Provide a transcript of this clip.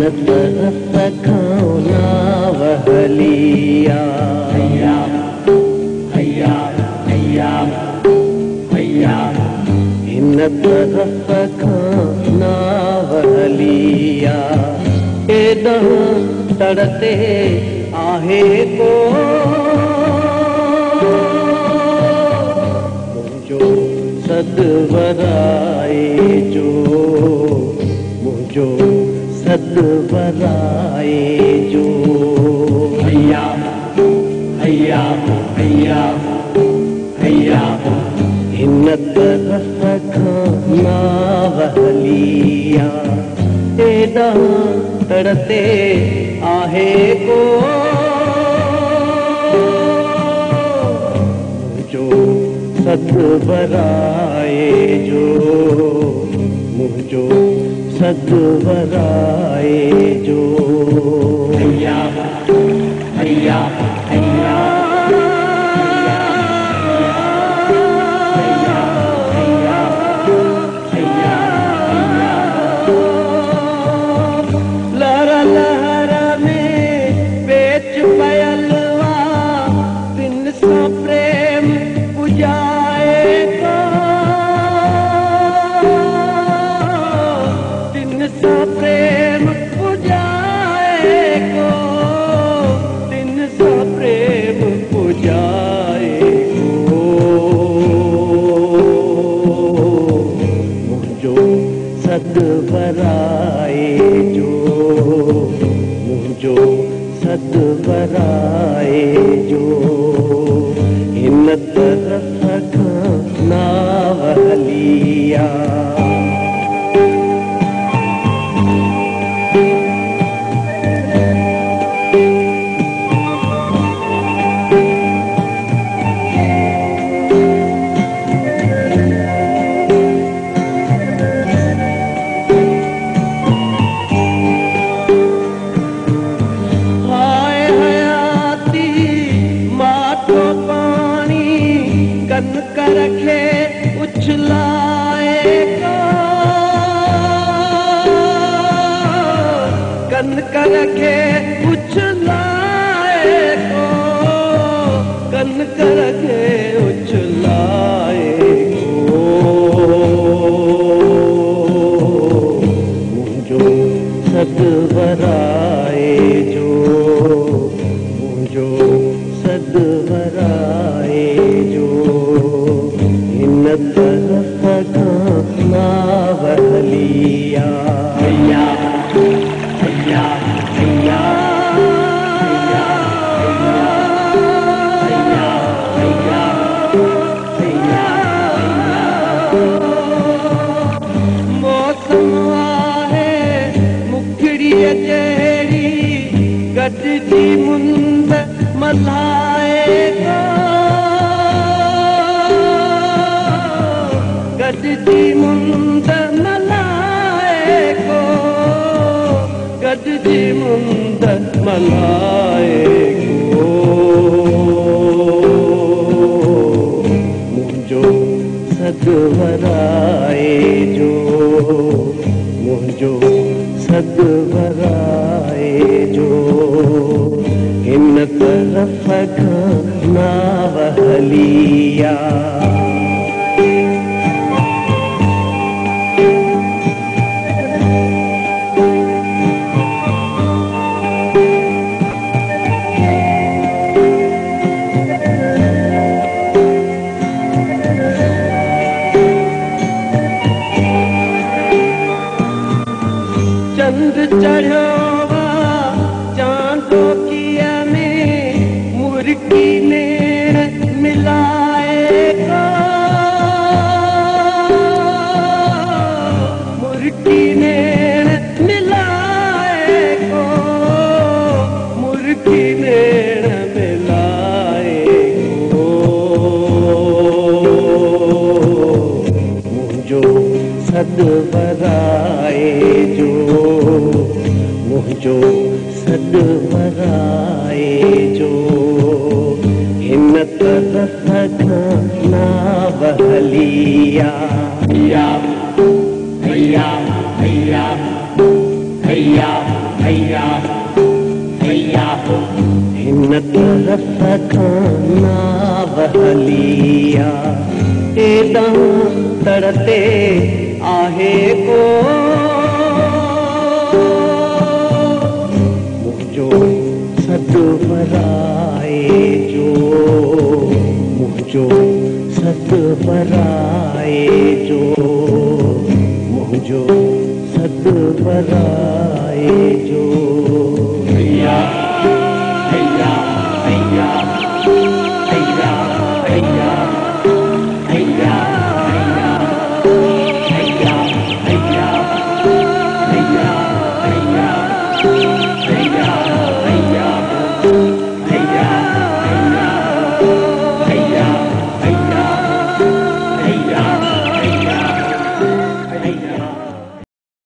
तरफ खाना वहलिया हैया हैया हैया हैया इन तरफ खाना वहलिया एदह तड़ते आहे को मुझो सदवराए जो मुझो सदवराए जो हैया हैया हैया हैया इन तरफ खाना वहलिया एदा तड़ते आहे को मुझो सदवराए जो मुझो सदवराए जो हैया हैया हैया सदवराए जो मुझो सदवराए जो इन तरफ खाना वहलिया रखे उछलाएगा कन कर रखे उछलाएगा कन कर रखे उछलाएगा मुझो सदवराए जो मुझो सदवराए जो तरफ खाना वहलिया हैया हैया हैया हैया हैया हैया मौसम आहे मुखड़ी जहिड़ी गॾिजी मुंद मल्हाएगा गॾिजी मुंद मल्हाए को गॾिजी मुंद मल्हाए को मुझो सदवराए जो मुझो सदवराए जो इन तरफ खाना वहलिया चंद चढ़ो चांदो किया में मुर्गी ने मिलाएगा मुर्गी ने मिलाएगा मुर्गी ने मिलाएगा मुझो सदवराए जो मुझो सदवराए जो इन तरफ खाना वहलिया हैया हैया हैया हैया हैया हैया हिन तरफ़ खाना बहलिया एॾां तड़ते आहे को मुझो सदु पराए जो मुझो सदु पराए जो मुझो सदु पराए जो हैया